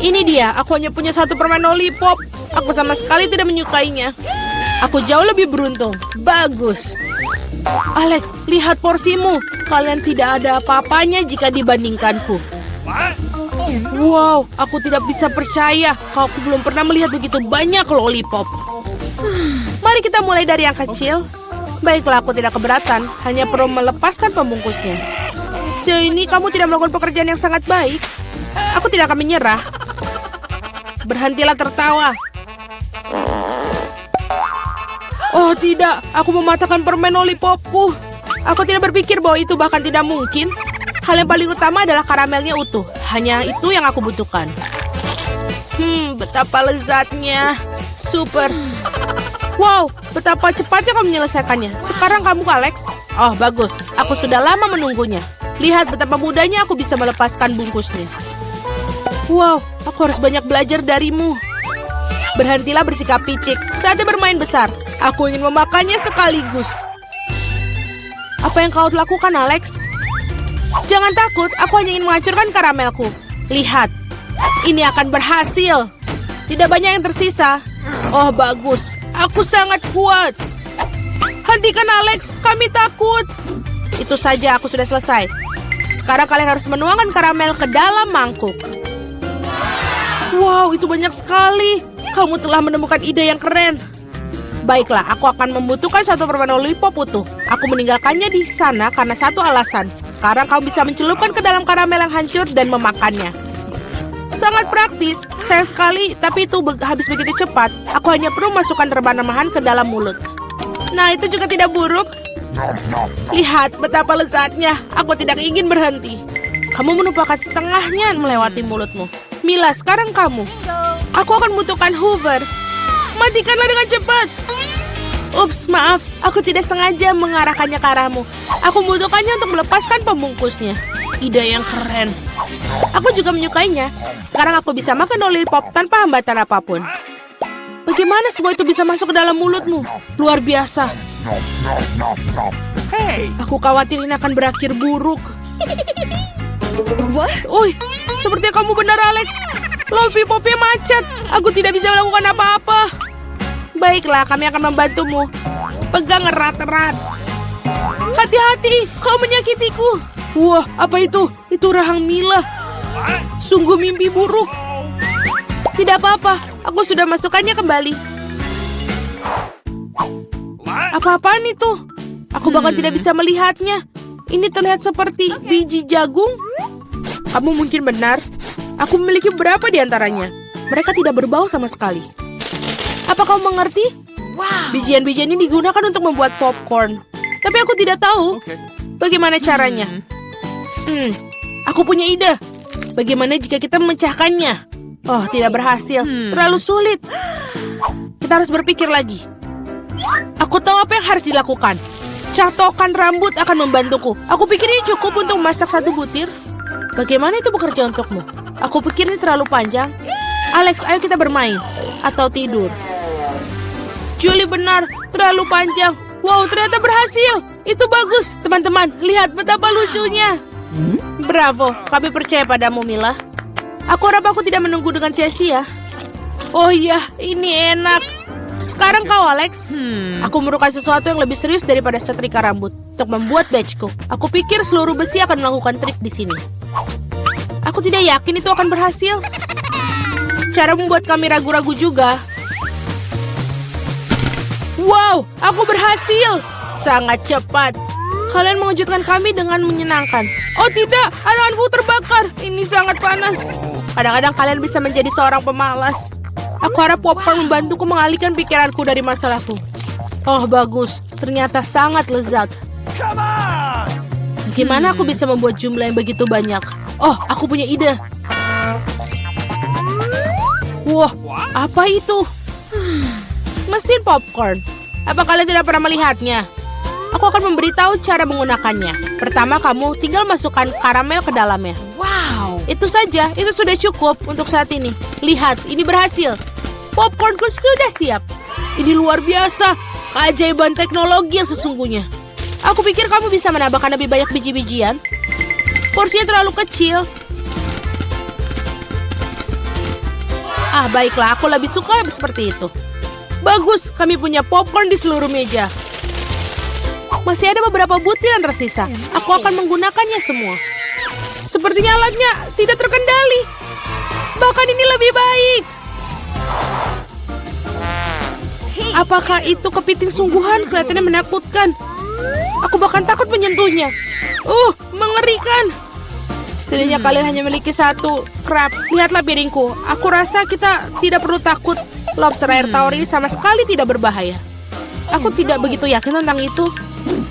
Ini dia, aku hanya punya satu permen lollipop. Aku sama sekali tidak menyukainya. Aku jauh lebih beruntung. Bagus. Alex, lihat porsimu. Kalian tidak ada apa-apanya jika dibandingkanku. Wow, aku tidak bisa percaya. Aku belum pernah melihat begitu banyak lollipop. Mari kita mulai dari yang kecil. Baiklah, aku tidak keberatan. Hanya perlu melepaskan pembungkusnya. Sejauh ini kamu tidak melakukan pekerjaan yang sangat baik. Aku tidak akan menyerah. Berhentilah tertawa. Oh tidak, aku mematahkan permen lollipopku. Aku tidak berpikir bahwa itu bahkan tidak mungkin. Hal yang paling utama adalah karamelnya utuh. Hanya itu yang aku butuhkan. Betapa lezatnya. Super. Wow, betapa cepatnya kamu menyelesaikannya. Sekarang kamu, Alex. Oh, bagus. Aku sudah lama menunggunya. Lihat betapa mudahnya aku bisa melepaskan bungkusnya. Wow, aku harus banyak belajar darimu. Berhentilah bersikap picik. Saatnya bermain besar. Aku ingin memakannya sekaligus. Apa yang kau lakukan, Alex? Jangan takut, aku hanya ingin menghancurkan karamelku. Lihat, ini akan berhasil. Tidak banyak yang tersisa. Oh, bagus. Aku sangat kuat. Hentikan, Alex. Kami takut. Itu saja, aku sudah selesai. Sekarang kalian harus menuangkan karamel ke dalam mangkuk. Wow, itu banyak sekali. Kamu telah menemukan ide yang keren. Baiklah, aku akan membutuhkan satu permen lollipop utuh. Aku meninggalkannya di sana karena satu alasan. Sekarang kamu bisa mencelupkan ke dalam karamel yang hancur dan memakannya. Sangat praktis, sayang sekali, tapi itu habis begitu cepat. Aku hanya perlu masukkan rebana-rebahan ke dalam mulut. Nah, itu juga tidak buruk. Lihat betapa lezatnya. Aku tidak ingin berhenti. Kamu menumpahkan setengahnya melewati mulutmu. Mila, sekarang kamu. Aku akan membutuhkan Hoover. Matikanlah dengan cepat. Ups, maaf. Aku tidak sengaja mengarahkannya ke arahmu. Aku membutuhkannya untuk melepaskan pembungkusnya. Ide yang keren. Aku juga menyukainya. Sekarang aku bisa makan lollipop tanpa hambatan apapun. Bagaimana semua itu bisa masuk ke dalam mulutmu? Luar biasa. Aku khawatir ini akan berakhir buruk. Oi, sepertinya kamu benar, Alex. Lollipopnya macet. Aku tidak bisa melakukan apa-apa. Baiklah, kami akan membantumu. Pegang erat-erat. Hati-hati, kau menyakitiku. Wah, apa itu? Itu rahang Mila. Sungguh mimpi buruk. Tidak apa-apa, aku sudah masukkannya kembali. Apa-apaan itu? Aku bahkan tidak bisa melihatnya. Ini terlihat seperti biji jagung. Kamu mungkin benar. Aku memiliki beberapa di antaranya. Mereka tidak berbau sama sekali. Apa kau mengerti? Bijian-bijian ini digunakan untuk membuat popcorn. Tapi aku tidak tahu bagaimana caranya. Aku punya ide. Bagaimana jika kita memecahkannya? Oh, tidak berhasil. Terlalu sulit. Kita harus berpikir lagi. Aku tahu apa yang harus dilakukan. Catokan rambut akan membantuku. Aku pikir ini cukup untuk memasak satu butir. Bagaimana itu bekerja untukmu? Aku pikir ini terlalu panjang. Alex, ayo kita bermain. Atau tidur. Julie benar, terlalu panjang. Wow, ternyata berhasil. Itu bagus. Teman-teman, lihat betapa lucunya. Bravo, kami percaya padamu, Mila. Aku harap aku tidak menunggu dengan sia-sia. Oh iya, ini enak. Sekarang kau, Alex. Aku memerlukan sesuatu yang lebih serius daripada setrika rambut untuk membuat badgeku. Aku pikir seluruh besi akan melakukan trik di sini. Aku tidak yakin itu akan berhasil. Cara membuat kami ragu-ragu juga. Wow, aku berhasil. Sangat cepat. Kalian mengejutkan kami dengan menyenangkan. Oh tidak, tanganku terbakar. Ini sangat panas. Kadang-kadang kalian bisa menjadi seorang pemalas. Aku harap popcorn membantuku mengalihkan pikiranku dari masalahku. Oh, bagus. Ternyata sangat lezat. Bagaimana aku bisa membuat jumlah yang begitu banyak? Oh, aku punya ide. Wah, apa itu? Mesin popcorn. Apa kalian tidak pernah melihatnya? Aku akan memberitahu cara menggunakannya. Pertama, kamu tinggal masukkan karamel ke dalamnya. Wow, itu saja. Itu sudah cukup untuk saat ini. Lihat, ini berhasil. Popcornku sudah siap. Ini luar biasa. Keajaiban teknologi yang sesungguhnya. Aku pikir kamu bisa menambahkan lebih banyak biji-bijian. Porsinya terlalu kecil. Ah, baiklah, aku lebih suka seperti itu. Bagus, kami punya popcorn di seluruh meja. Masih ada beberapa butir yang tersisa. Aku akan menggunakannya semua. Sepertinya alatnya tidak terkendali. Bahkan ini lebih baik. Apakah itu kepiting sungguhan? Kelihatannya menakutkan. Aku bahkan takut menyentuhnya. Mengerikan. Setidaknya kalian hanya memiliki satu crab. Lihatlah piringku. Aku rasa kita tidak perlu takut. Lobster air tawar ini sama sekali tidak berbahaya. Aku tidak begitu yakin tentang itu.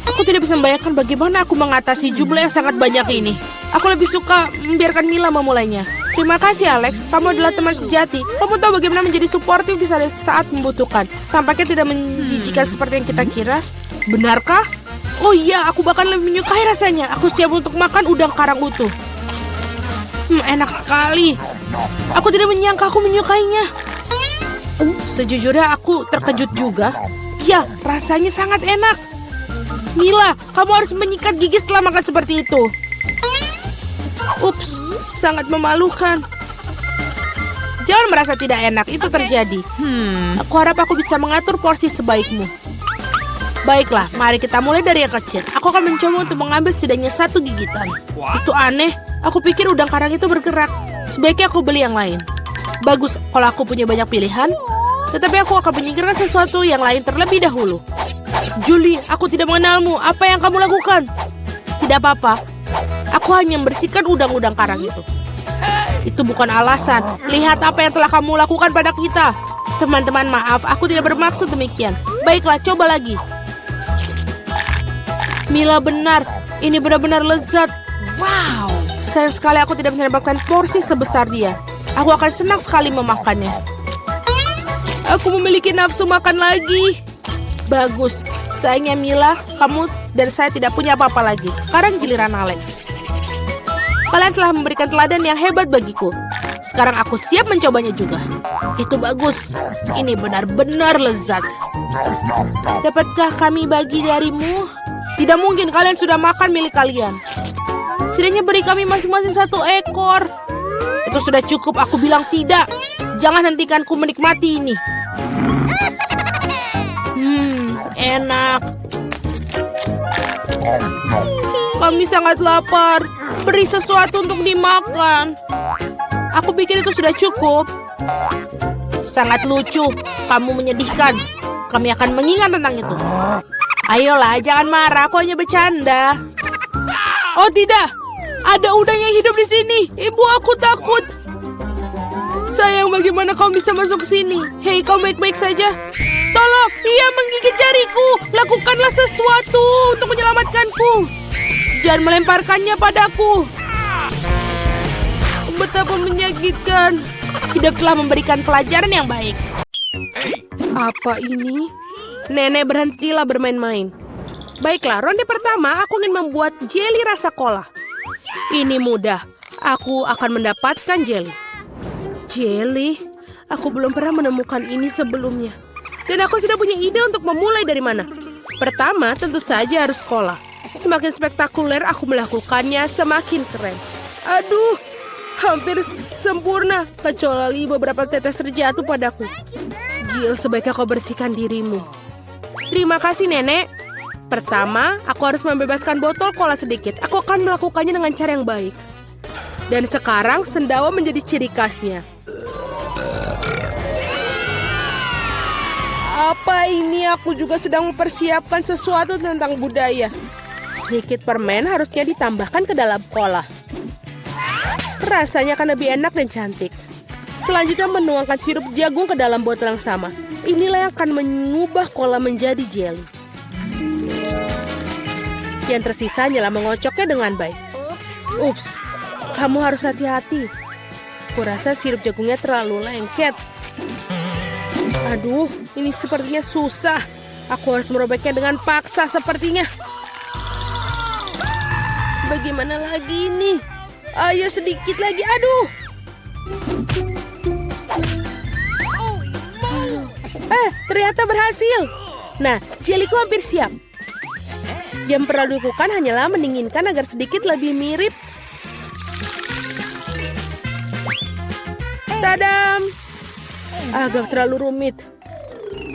Aku tidak bisa membayangkan bagaimana aku mengatasi jumlah yang sangat banyak ini. Aku lebih suka membiarkan Mila memulainya. Terima kasih Alex, kamu adalah teman sejati. Kamu tahu bagaimana menjadi suportif di saat membutuhkan. Tampaknya tidak menjijikan seperti yang kita kira. Benarkah? Oh iya, aku bahkan lebih menyukai rasanya. Aku siap untuk makan udang karang utuh. Enak sekali. Aku tidak menyangka aku menyukainya. Sejujurnya aku terkejut juga. Ya, rasanya sangat enak. Mila, kamu harus menyikat gigi setelah makan seperti itu. Ups, sangat memalukan. Jangan merasa tidak enak, itu terjadi. Aku harap aku bisa mengatur porsi sebaikmu. Baiklah, mari kita mulai dari yang kecil. Aku akan mencoba untuk mengambil setidaknya 1 gigitan. Itu aneh, aku pikir udang karang itu bergerak. Sebaiknya aku beli yang lain. Bagus, kalau aku punya banyak pilihan. Tetapi aku akan menyingkirkan sesuatu yang lain terlebih dahulu. Julie, aku tidak mengenalmu. Apa yang kamu lakukan? Tidak apa-apa. Aku hanya membersihkan udang-udang karang itu. Itu bukan alasan. Lihat apa yang telah kamu lakukan pada kita. Teman-teman, maaf. Aku tidak bermaksud demikian. Baiklah, coba lagi. Mila benar. Ini benar-benar lezat. Wow. Sayang sekali aku tidak mendapatkan porsi sebesar dia. Aku akan senang sekali memakannya. Aku memiliki nafsu makan lagi. Bagus. Sayangnya Mila, kamu dan saya tidak punya apa-apa lagi. Sekarang giliran Alex. Kalian telah memberikan teladan yang hebat bagiku. Sekarang aku siap mencobanya juga. Itu bagus. Ini benar-benar lezat. Dapatkah kami bagi darimu? Tidak mungkin, kalian sudah makan milik kalian. Setidaknya beri kami masing-masing 1 ekor. Itu sudah cukup, aku bilang tidak. Jangan hentikanku menikmati ini. Enak. Kami sangat lapar. Beri sesuatu untuk dimakan. Aku pikir itu sudah cukup. Sangat lucu. Kamu menyedihkan. Kami akan mengingat tentang itu. Ayolah, jangan marah. Aku hanya bercanda. Oh tidak. Ada udang yang hidup di sini. Ibu, aku takut. Sayang, bagaimana kau bisa masuk ke sini? Hei, kau baik-baik saja? Tolong, ia menggigit jariku. Lakukanlah sesuatu untuk menyelamatkanku. Jangan melemparkannya padaku. Betapa menyakitkan. Hidup telah memberikan pelajaran yang baik. Apa ini? Nenek, berhentilah bermain-main. Baiklah, ronde pertama aku ingin membuat jelly rasa cola. Ini mudah. Aku akan mendapatkan jelly. Jelly? Aku belum pernah menemukan ini sebelumnya. Dan aku sudah punya ide untuk memulai dari mana. Pertama, tentu saja harus cola. Semakin spektakuler aku melakukannya, semakin keren. Aduh, hampir sempurna. Kecuali beberapa tetes terjatuh padaku. Jill, sebaiknya kau bersihkan dirimu. Terima kasih, Nenek. Pertama, aku harus membebaskan botol cola sedikit. Aku akan melakukannya dengan cara yang baik. Dan sekarang, sendawa menjadi ciri khasnya. Apa ini? Aku juga sedang mempersiapkan sesuatu tentang budaya. Sedikit permen harusnya ditambahkan ke dalam cola. Rasanya akan lebih enak dan cantik. Selanjutnya menuangkan sirup jagung ke dalam botol yang sama. Inilah yang akan mengubah cola menjadi jelly. Yang tersisa hanyalah mengocoknya dengan baik. Ups, kamu harus hati-hati. Kurasa sirup jagungnya terlalu lengket. Aduh, ini sepertinya susah. Aku harus merobeknya dengan paksa sepertinya. Bagaimana lagi ini? Ayo sedikit lagi, aduh. Ternyata berhasil. Nah, jeliku hampir siap. Yang perlu dilakukan hanyalah mendinginkan agar sedikit lebih mirip. Tadam! Agak terlalu rumit.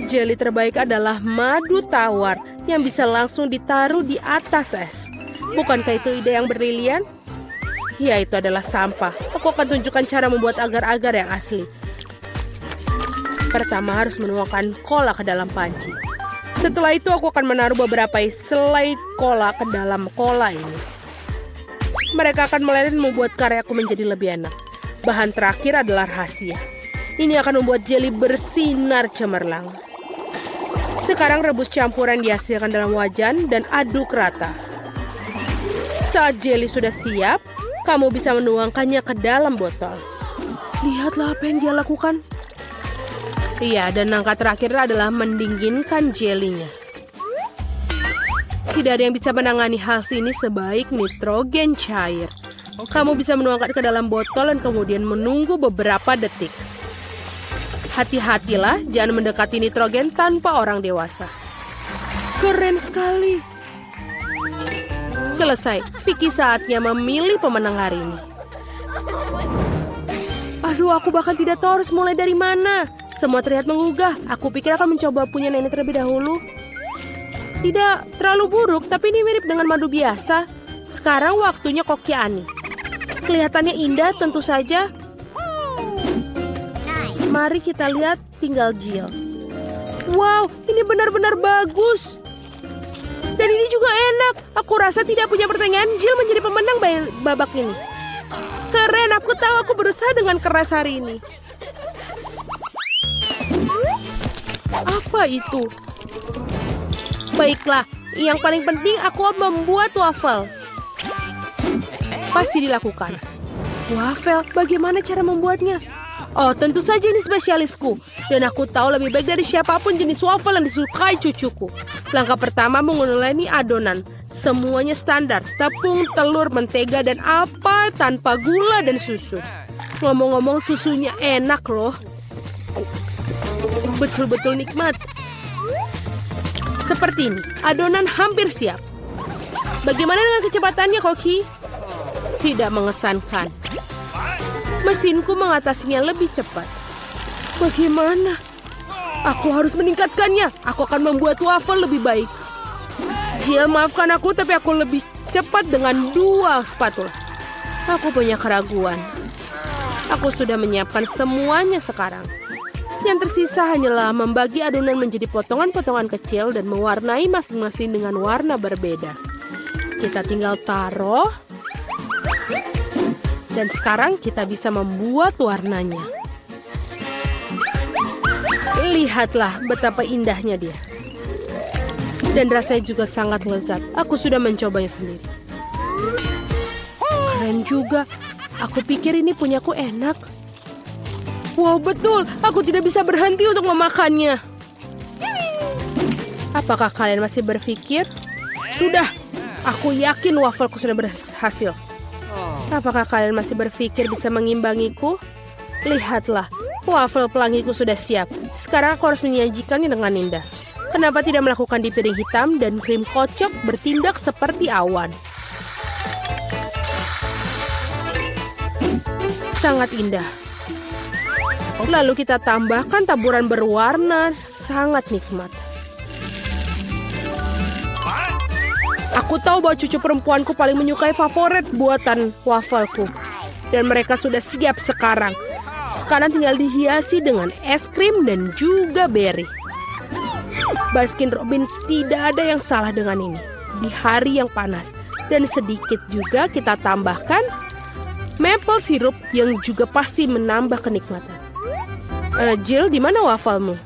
Jelly terbaik adalah madu tawar yang bisa langsung ditaruh di atas es. Bukankah itu ide yang brilian? Ya, itu adalah sampah. Aku akan tunjukkan cara membuat agar-agar yang asli. Pertama harus menuangkan cola ke dalam panci. Setelah itu aku akan menaruh beberapa selai cola ke dalam cola ini. Mereka akan meleleh dan membuat karyaku menjadi lebih enak. Bahan terakhir adalah rahasia. Ini akan membuat jelly bersinar cemerlang. Sekarang rebus campuran dihasilkan dalam wajan dan aduk rata. Saat jelly sudah siap, kamu bisa menuangkannya ke dalam botol. Lihatlah apa yang dia lakukan. Iya, dan langkah terakhir adalah mendinginkan jelinya. Tidak ada yang bisa menangani hal ini sebaik nitrogen cair. Kamu bisa menuangkan ke dalam botol dan kemudian menunggu beberapa detik. Hati-hatilah, jangan mendekati nitrogen tanpa orang dewasa. Keren sekali. Selesai. Vicky saatnya memilih pemenang hari ini. Aduh, aku bahkan tidak tahu harus mulai dari mana. Semua terlihat menggugah. Aku pikir akan mencoba punya nenek terlebih dahulu. Tidak terlalu buruk, tapi ini mirip dengan madu biasa. Sekarang waktunya koki Ani. Kelihatannya indah tentu saja. Mari kita lihat tinggal Jill. Wow, ini benar-benar bagus. Dan ini juga enak. Aku rasa tidak punya pertanyaan, Jill menjadi pemenang babak ini. Keren, aku tahu aku berusaha dengan keras hari ini. Apa itu? Baiklah, yang paling penting aku membuat waffle. Pasti dilakukan. Waffle, bagaimana cara membuatnya? Oh, tentu saja ini spesialisku. Dan aku tahu lebih baik dari siapapun jenis waffle yang disukai cucuku. Langkah pertama menguleni adonan. Semuanya standar. Tepung, telur, mentega, dan apa tanpa gula dan susu. Ngomong-ngomong, susunya enak loh. Betul-betul nikmat. Seperti ini, adonan hampir siap. Bagaimana dengan kecepatannya, Koki? Tidak mengesankan. Mesinku mengatasinya lebih cepat. Bagaimana? Aku harus meningkatkannya. Aku akan membuat waffle lebih baik. Jill, maafkan aku, tapi aku lebih cepat dengan 2 spatula. Aku punya keraguan. Aku sudah menyiapkan semuanya sekarang. Yang tersisa hanyalah membagi adonan menjadi potongan-potongan kecil dan mewarnai masing-masing dengan warna berbeda. Kita tinggal taruh. Dan sekarang kita bisa membuat warnanya. Lihatlah betapa indahnya dia. Dan rasanya juga sangat lezat. Aku sudah mencobanya sendiri. Keren juga. Aku pikir ini punyaku enak. Wow, betul. Aku tidak bisa berhenti untuk memakannya. Apakah kalian masih berpikir? Sudah. Aku yakin wafelku sudah berhasil. Apakah kalian masih berpikir bisa mengimbangiku? Lihatlah, waffle pelangiku sudah siap. Sekarang aku harus menyajikannya dengan indah. Kenapa tidak melakukan di piring hitam dan krim kocok bertindak seperti awan? Sangat indah. Lalu kita tambahkan taburan berwarna, sangat nikmat. Aku tahu bahwa cucu perempuanku paling menyukai favorit buatan wafelku. Dan mereka sudah siap sekarang. Sekarang tinggal dihiasi dengan es krim dan juga berry. Baskin Robin, tidak ada yang salah dengan ini. Di hari yang panas. Dan sedikit juga kita tambahkan maple syrup yang juga pasti menambah kenikmatan. Jill, di mana wafelmu?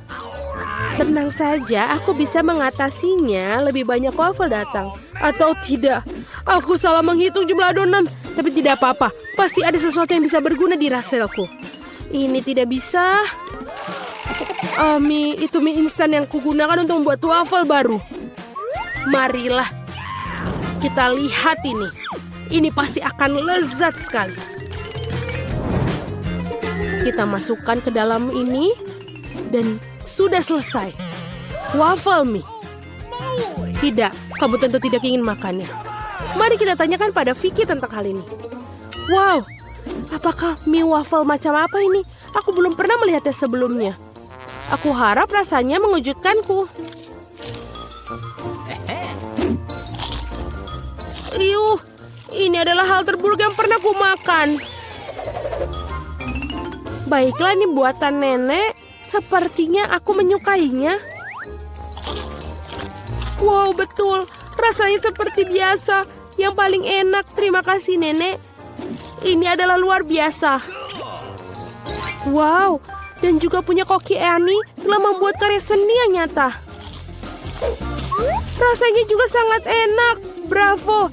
Tenang saja, aku bisa mengatasinya. Lebih banyak waffle datang. Atau tidak, aku salah menghitung jumlah adonan. Tapi tidak apa-apa, pasti ada sesuatu yang bisa berguna di raselku. Ini tidak bisa. Itu mie instan yang kugunakan untuk membuat waffle baru. Marilah, kita lihat ini. Ini pasti akan lezat sekali. Kita masukkan ke dalam ini. Dan sudah selesai. Waffle mie. Tidak, kamu tentu tidak ingin makannya. Mari kita tanyakan pada Vicky tentang hal ini. Wow, Apakah mie waffle macam apa ini? Aku belum pernah melihatnya sebelumnya. Aku harap rasanya mengejutkanku. Iuh, ini adalah hal terburuk yang pernah ku makan. Baiklah, ini buatan nenek. Sepertinya aku menyukainya. Wow, betul. Rasanya seperti biasa. Yang paling enak. Terima kasih, nenek. Ini adalah luar biasa. Wow, dan juga punya Koki Annie telah membuat karya seni yang nyata. Rasanya juga sangat enak. Bravo.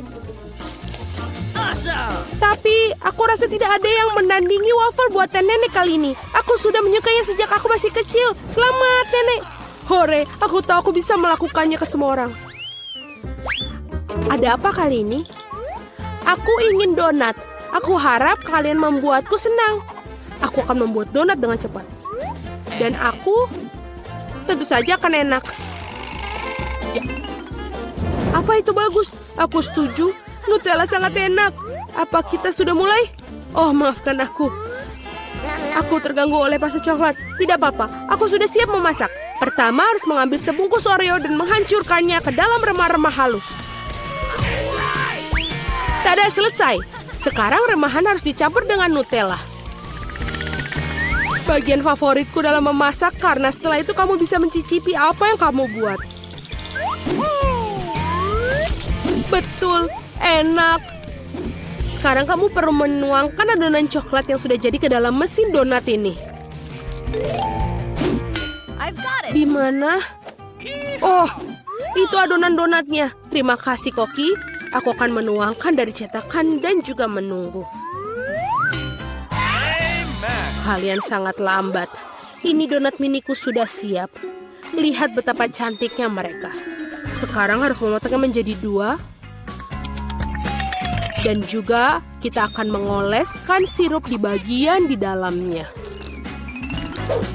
Tapi aku rasa tidak ada yang menandingi waffle buatan nenek kali ini. Aku sudah menyukainya sejak aku masih kecil. Selamat, nenek. Hore, aku tahu aku bisa melakukannya ke semua orang. Ada apa kali ini? Aku ingin donat. Aku harap kalian membuatku senang. Aku akan membuat donat dengan cepat. Dan aku tentu saja akan enak. Apa itu bagus? Aku setuju. Nutella sangat enak. Apa kita sudah mulai? Oh, maafkan aku. Aku terganggu oleh pasta coklat. Tidak apa-apa, aku sudah siap memasak. Pertama harus mengambil sebungkus Oreo dan menghancurkannya ke dalam remah-remah halus. Tada, selesai. Sekarang remahan harus dicampur dengan Nutella. Bagian favoritku dalam memasak karena setelah itu kamu bisa mencicipi apa yang kamu buat. Betul, enak. Sekarang kamu perlu menuangkan adonan coklat yang sudah jadi ke dalam mesin donat ini. Di mana? Oh, itu adonan donatnya. Terima kasih, Koki. Aku akan menuangkan dari cetakan dan juga menunggu. Kalian sangat lambat. Ini donat miniku sudah siap. Lihat betapa cantiknya mereka. Sekarang harus memotongnya menjadi 2. Dan juga kita akan mengoleskan sirup di bagian di dalamnya.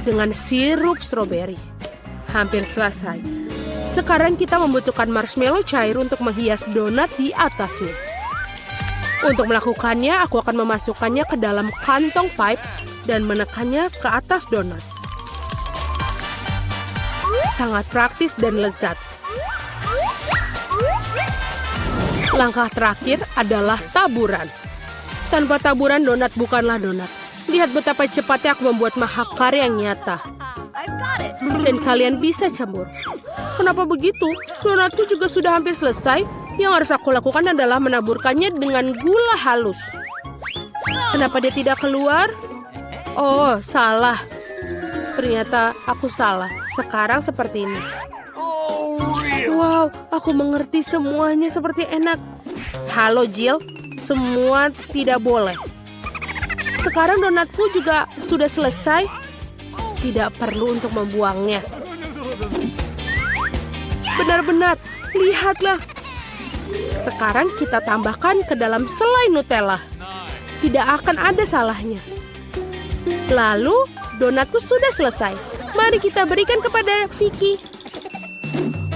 Dengan sirup stroberi. Hampir selesai. Sekarang kita membutuhkan marshmallow cair untuk menghias donat di atasnya. Untuk melakukannya, aku akan memasukkannya ke dalam kantong pipe dan menekannya ke atas donat. Sangat praktis dan lezat. Langkah terakhir adalah taburan. Tanpa taburan, donat bukanlah donat. Lihat betapa cepatnya aku membuat mahakarya yang nyata. Dan kalian bisa campur. Kenapa begitu? Donatku juga sudah hampir selesai. Yang harus aku lakukan adalah menaburkannya dengan gula halus. Kenapa dia tidak keluar? Oh, salah. Ternyata aku salah. Sekarang seperti ini. Wow, aku mengerti semuanya seperti enak. Halo, Jill. Semua tidak boleh. Sekarang donatku juga sudah selesai. Tidak perlu untuk membuangnya. Benar-benar, lihatlah. Sekarang kita tambahkan ke dalam selai Nutella. Tidak akan ada salahnya. Lalu, donatku sudah selesai. Mari kita berikan kepada Vicky.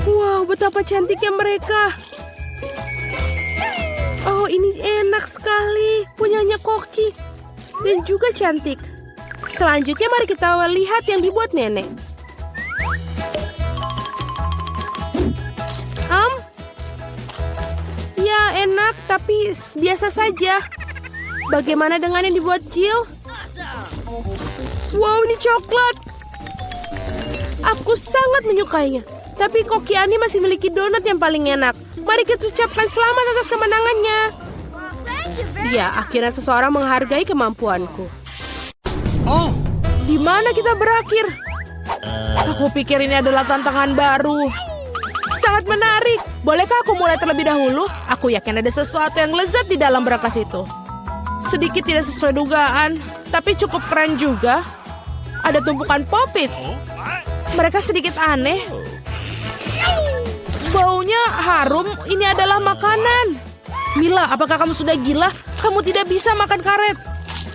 Wow, betapa cantiknya mereka. Oh, ini enak sekali. Punyanya Koki. Dan juga cantik. Selanjutnya mari kita lihat yang dibuat nenek. Ya, enak, tapi biasa saja. Bagaimana dengan yang dibuat Jill? Wow, ini coklat. Aku sangat menyukainya. Tapi Koki Annie masih memiliki donat yang paling enak. Mari kita ucapkan selamat atas kemenangannya. Ya, akhirnya seseorang menghargai kemampuanku. Oh, di mana kita berakhir? Aku pikir ini adalah tantangan baru. Sangat menarik. Bolehkah aku mulai terlebih dahulu? Aku yakin ada sesuatu yang lezat di dalam berkas itu. Sedikit tidak sesuai dugaan, tapi cukup keren juga. Ada tumpukan Poppits. Mereka sedikit aneh. Baunya harum. Ini adalah makanan. Mila, apakah kamu sudah gila? Kamu tidak bisa makan karet.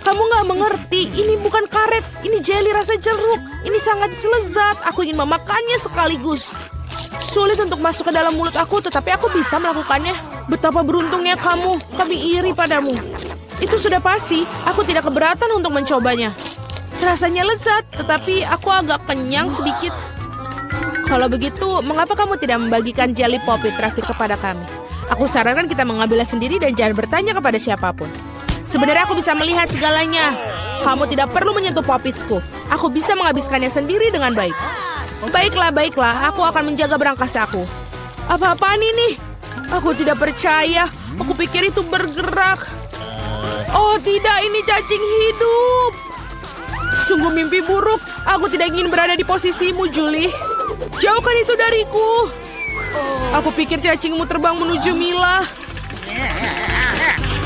Kamu nggak mengerti. Ini bukan karet. Ini jelly rasa jeruk. Ini sangat lezat. Aku ingin memakannya sekaligus. Sulit untuk masuk ke dalam mulut aku, tetapi aku bisa melakukannya. Betapa beruntungnya kamu. Kami iri padamu. Itu sudah pasti. Aku tidak keberatan untuk mencobanya. Rasanya lezat, tetapi aku agak kenyang sedikit. Kalau begitu, mengapa kamu tidak membagikan jelly poppy terakhir kepada kami? Aku sarankan kita mengambilnya sendiri dan jangan bertanya kepada siapapun. Sebenarnya aku bisa melihat segalanya. Kamu tidak perlu menyentuh popitsku. Aku bisa menghabiskannya sendiri dengan baik. Baiklah. Aku akan menjaga berangkas aku. Apa-apaan ini? Aku tidak percaya. Aku pikir itu bergerak. Oh tidak, ini cacing hidup. Sungguh mimpi buruk. Aku tidak ingin berada di posisimu, Julie. Jauhkan itu dariku. Aku pikir cacingmu terbang menuju Mila.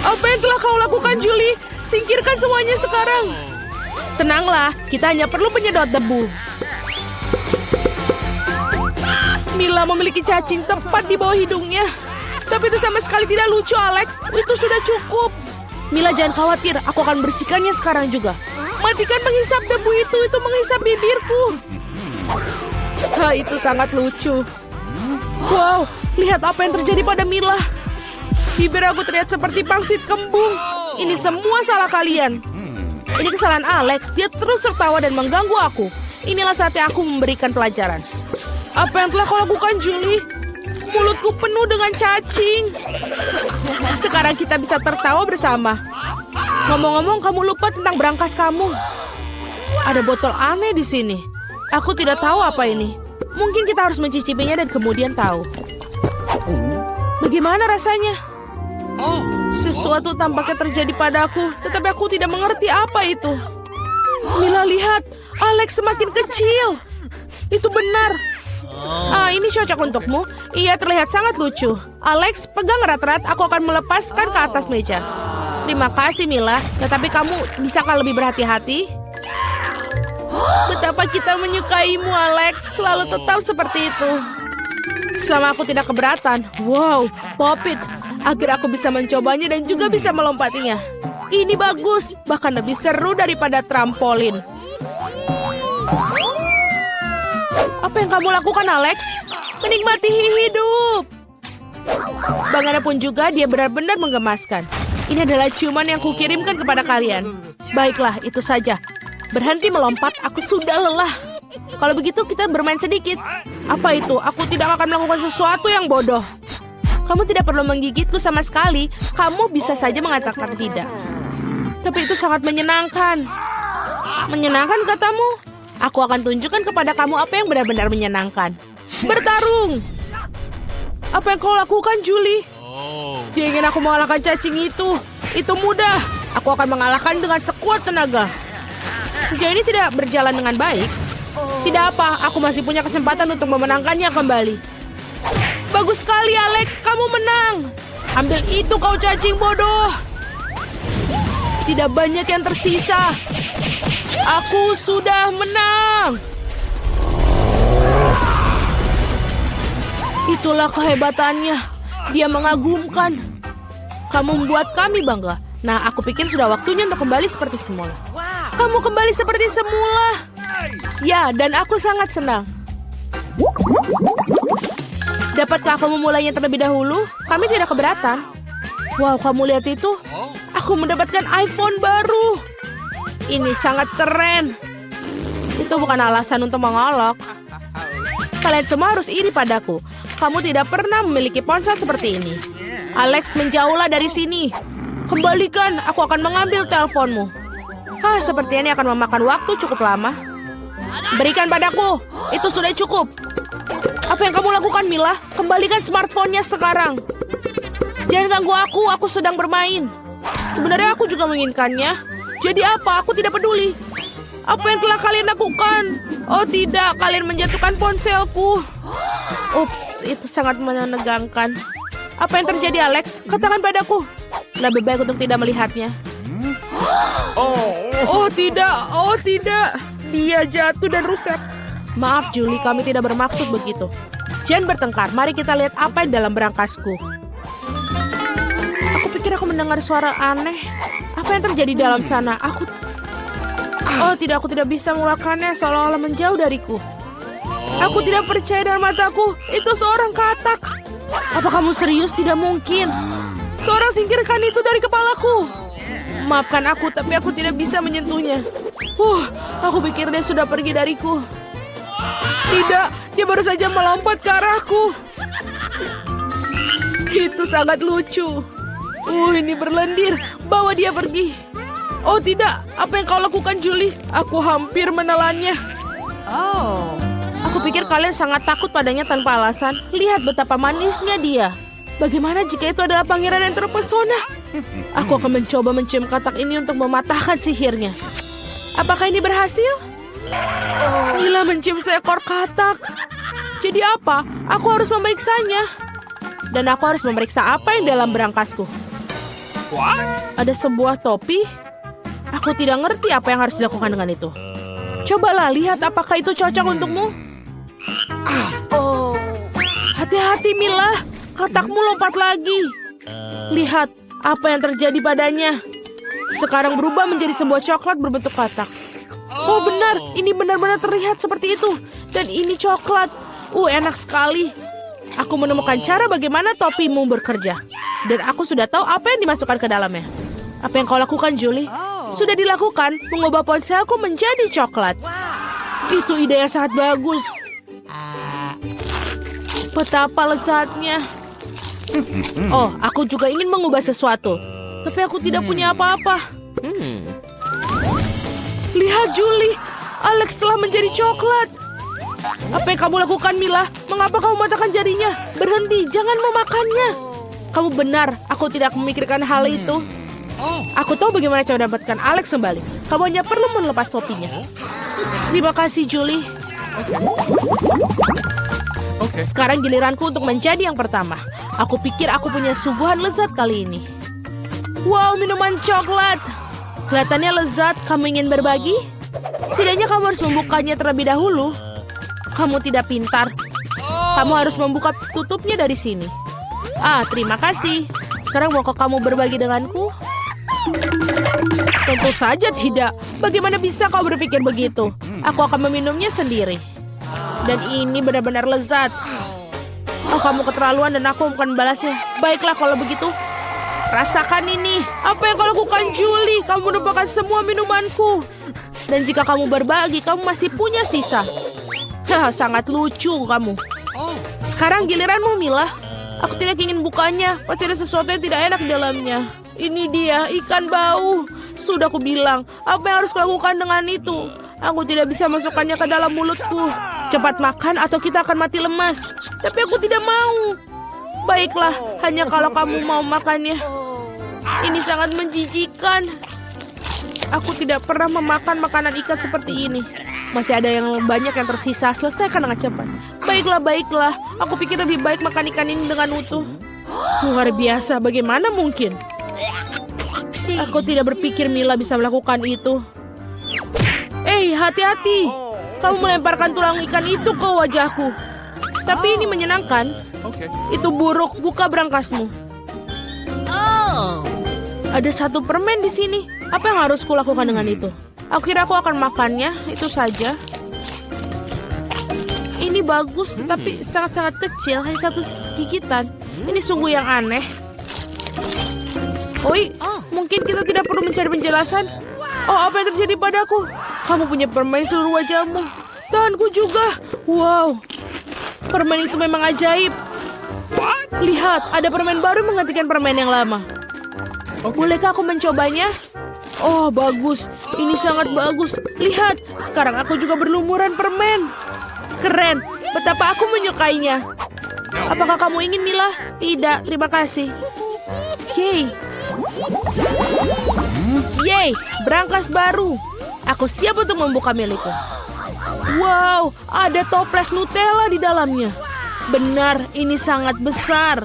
Apa yang telah kau lakukan, Julie? Singkirkan semuanya sekarang. Tenanglah, kita hanya perlu penyedot debu. Mila memiliki cacing tepat di bawah hidungnya. Tapi itu sama sekali tidak lucu, Alex. Itu sudah cukup. Mila, jangan khawatir. Aku akan bersihkannya sekarang juga. Matikan menghisap debu itu menghisap bibirku. Itu sangat lucu. Wow, lihat apa yang terjadi pada Mila. Bibir aku terlihat seperti pangsit kembung. Ini semua salah kalian. Ini kesalahan Alex. Dia terus tertawa dan mengganggu aku. Inilah saatnya aku memberikan pelajaran. Apa yang telah kau lakukan, Julie? Mulutku penuh dengan cacing. Sekarang kita bisa tertawa bersama. Ngomong-ngomong, kamu lupa tentang berangkas kamu. Ada botol aneh di sini. Aku tidak tahu apa ini. Mungkin kita harus mencicipinya dan kemudian tahu. Bagaimana rasanya? Sesuatu tampaknya terjadi padaku, tetapi aku tidak mengerti apa itu. Mila, lihat. Alex semakin kecil. Itu benar. Ini cocok untukmu. Ia terlihat sangat lucu. Alex, pegang erat-erat. Aku akan melepaskan ke atas meja. Terima kasih, Mila. Tetapi kamu bisakah lebih berhati-hati? Betapa kita menyukaimu, Alex. Selalu tetap seperti itu. Selama aku tidak keberatan. Wow, Pop-It. Akhirnya aku bisa mencobanya dan juga bisa melompatinya. Ini bagus. Bahkan lebih seru daripada trampolin. Apa yang kamu lakukan, Alex? Menikmati hidup. Bagaimanapun juga, dia benar-benar menggemaskan. Ini adalah ciuman yang kukirimkan kepada kalian. Baiklah, itu saja. Berhenti melompat, aku sudah lelah. Kalau begitu, kita bermain sedikit. Apa itu? Aku tidak akan melakukan sesuatu yang bodoh. Kamu tidak perlu menggigitku sama sekali. Kamu bisa saja mengatakan tidak. Tapi itu sangat menyenangkan. Menyenangkan katamu? Aku akan tunjukkan kepada kamu apa yang benar-benar menyenangkan. Bertarung! Apa yang kau lakukan, Julie? Dia ingin aku mengalahkan cacing itu. Itu mudah. Aku akan mengalahkan dengan sekuat tenaga. Sejauh ini tidak berjalan dengan baik. Tidak apa, aku masih punya kesempatan untuk memenangkannya kembali. Bagus sekali, Alex. Kamu menang. Ambil itu, kau cacing bodoh. Tidak banyak yang tersisa. Aku sudah menang. Itulah kehebatannya. Dia mengagumkan. Kamu membuat kami bangga. Nah, aku pikir sudah waktunya untuk kembali seperti semula. Kamu kembali seperti semula. Ya, dan aku sangat senang. Dapatkah aku memulainya terlebih dahulu? Kami tidak keberatan. Wow, kamu lihat itu? Aku mendapatkan iPhone baru. Ini sangat keren. Itu bukan alasan untuk mengolok. Kalian semua harus iri padaku. Kamu tidak pernah memiliki ponsel seperti ini. Alex, menjauhlah dari sini. Kembalikan, aku akan mengambil teleponmu. Sepertinya ini akan memakan waktu cukup lama. Berikan padaku. Itu sudah cukup. Apa yang kamu lakukan, Mila? Kembalikan smartphone-nya sekarang. Jangan ganggu aku sedang bermain. Sebenarnya aku juga menginginkannya. Jadi apa? Aku tidak peduli. Apa yang telah kalian lakukan? Oh tidak, kalian menjatuhkan ponselku. Ups, itu sangat menegangkan. Apa yang terjadi, Alex? Katakan padaku. Lebih baik untuk tidak melihatnya. Oh tidak. Dia jatuh dan rusak. Maaf, Julie, kami tidak bermaksud begitu. Jangan bertengkar, mari kita lihat apa yang dalam berangkasku. Aku pikir aku mendengar suara aneh. Apa yang terjadi dalam sana? Aku tidak bisa melakukannya, seolah-olah menjauh dariku. Aku tidak percaya dengan mataku. Itu seorang katak. Apa kamu serius? Tidak mungkin. Seorang singkirkan itu dari kepalaku. Maafkan aku, tapi aku tidak bisa menyentuhnya. Aku pikir dia sudah pergi dariku. Tidak, dia baru saja melompat ke arahku. Itu sangat lucu. Ini berlendir. Bawa dia pergi. Oh tidak, apa yang kau lakukan, Julie? Aku hampir menelannya. Aku pikir kalian sangat takut padanya tanpa alasan. Lihat betapa manisnya dia. Bagaimana jika itu adalah pangeran yang terpesona? Aku akan mencoba mencium katak ini untuk mematahkan sihirnya. Apakah ini berhasil? Mila mencium seekor katak. Jadi apa? Aku harus memeriksanya. Dan aku harus memeriksa apa yang dalam berangkasku. Ada sebuah topi. Aku tidak ngerti apa yang harus dilakukan dengan itu. Cobalah lihat apakah itu cocok untukmu. Hati-hati Mila, katakmu lompat lagi. Lihat apa yang terjadi padanya. Sekarang berubah menjadi sebuah coklat berbentuk katak. Oh benar, ini benar-benar terlihat seperti itu. Dan ini coklat. Enak sekali. Aku menemukan cara bagaimana topimu bekerja. Dan aku sudah tahu apa yang dimasukkan ke dalamnya. Apa yang kau lakukan, Julie? Sudah dilakukan, mengubah ponselku menjadi coklat. Itu ide yang sangat bagus. Betapa lezatnya. Aku juga ingin mengubah sesuatu. Tapi aku tidak punya apa-apa. Lihat, Julie. Alex telah menjadi coklat. Apa yang kamu lakukan, Mila? Mengapa kamu mematahkan jarinya? Berhenti, jangan memakannya. Kamu benar, aku tidak memikirkan hal itu. Aku tahu bagaimana cara mendapatkan Alex kembali. Kamu hanya perlu melepas topinya. Terima kasih, Julie. Sekarang giliranku untuk menjadi yang pertama. Aku pikir aku punya suguhan lezat kali ini. Wow, minuman coklat. Kelihatannya lezat. Kamu ingin berbagi? Setidaknya kamu harus membukanya terlebih dahulu. Kamu tidak pintar. Kamu harus membuka tutupnya dari sini. Terima kasih. Sekarang maukah kamu berbagi denganku? Tentu saja tidak. Bagaimana bisa kau berpikir begitu? Aku akan meminumnya sendiri. Dan ini benar-benar lezat. Kamu keterlaluan dan aku bukan membalasnya. Baiklah kalau begitu. Rasakan ini. Apa yang kau lakukan, Julie? Kamu menumpahkan semua minumanku. Dan jika kamu berbagi, kamu masih punya sisa. Sangat lucu kamu. Sekarang giliranmu, Mila. Aku tidak ingin bukanya. Pasti ada sesuatu yang tidak enak di dalamnya. Ini dia, ikan bau. Sudah aku bilang, apa yang harus kulakukan dengan itu? Aku tidak bisa masukkannya ke dalam mulutku. Cepat makan atau kita akan mati lemas. Tapi aku tidak mau. Baiklah, hanya kalau kamu mau makannya. Ini sangat menjijikan. Aku tidak pernah memakan makanan ikan seperti ini. Masih ada yang banyak yang tersisa. Selesaikan dengan cepat. Baiklah. Aku pikir lebih baik makan ikan ini dengan utuh. Luar biasa, bagaimana mungkin? Aku tidak berpikir Mila bisa melakukan itu. Hati-hati. Kamu melemparkan tulang ikan itu ke wajahku. Tapi ini menyenangkan. Itu buruk, buka berangkasmu. Ada satu permen di sini. Apa yang harus kulakukan dengan itu? Aku kira aku akan makannya, itu saja. Ini bagus, tetapi sangat-sangat kecil, hanya satu gigitan. Ini sungguh yang aneh. Mungkin kita tidak perlu mencari penjelasan. Apa yang terjadi padaku? Kamu punya permen di seluruh wajahmu. Tanganku juga. Wow, permen itu memang ajaib. Lihat, ada permen baru menggantikan permen yang lama. Bolehkah aku mencobanya? Bagus. Ini sangat bagus. Lihat, sekarang aku juga berlumuran permen. Keren. Betapa aku menyukainya. Apakah kamu ingin, Mila? Tidak, terima kasih. Yeay, berangkas baru. Aku siap untuk membuka milikku. Wow, ada toples Nutella di dalamnya. Benar, ini sangat besar.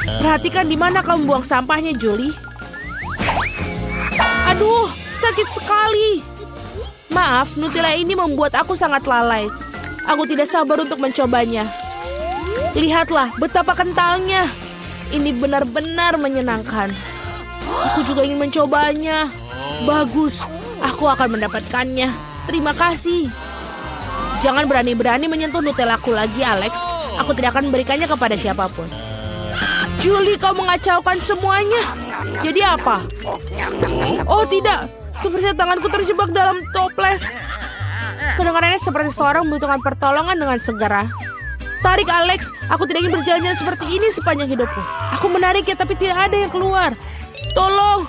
Perhatikan di mana kamu buang sampahnya, Julie. Aduh, sakit sekali. Maaf, Nutella ini membuat aku sangat lalai. Aku tidak sabar untuk mencobanya. Lihatlah betapa kentalnya. Ini benar-benar menyenangkan. Aku juga ingin mencobanya. Bagus, aku akan mendapatkannya. Terima kasih. Jangan berani-berani menyentuh Nutellaku lagi, Alex. Aku tidak akan memberikannya kepada siapapun. Julie, kau mengacaukan semuanya. Jadi apa? Oh tidak, sepertinya tanganku terjebak dalam toples. Kedengarannya seperti seorang membutuhkan pertolongan dengan segera. Tarik Alex, aku tidak ingin berjalan-jalan seperti ini sepanjang hidupku. Aku menariknya tapi tidak ada yang keluar. Tolong,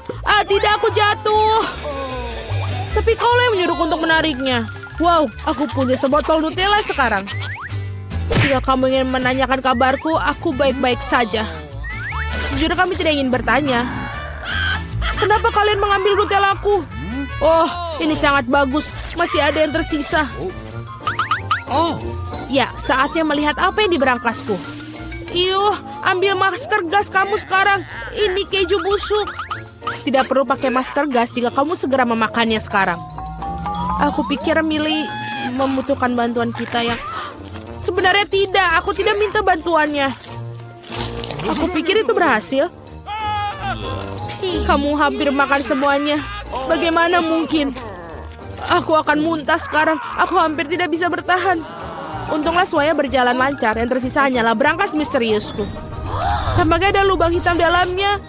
tidak, aku jatuh. Tapi kaulah yang menyuruhku untuk menariknya. Wow, aku punya sebotol Nutella sekarang. Jika kamu ingin menanyakan kabarku, aku baik-baik saja. Sejujurnya kami tidak ingin bertanya. Kenapa kalian mengambil Nutellaku? Oh, ini sangat bagus. Masih ada yang tersisa. Ya, saatnya melihat apa yang di berangkasku. Iyuh, ambil masker gas kamu sekarang. Ini keju busuk. Tidak perlu pakai masker gas jika kamu segera memakannya sekarang. Aku pikir Millie membutuhkan bantuan kita yang... Sebenarnya tidak, aku tidak minta bantuannya. Aku pikir itu berhasil. Kamu hampir makan semuanya. Bagaimana mungkin? Aku akan muntah sekarang. Aku hampir tidak bisa bertahan. Untunglah semuanya berjalan lancar. Yang tersisa hanyalah berangkas misteriusku. Tampaknya ada lubang hitam dalamnya.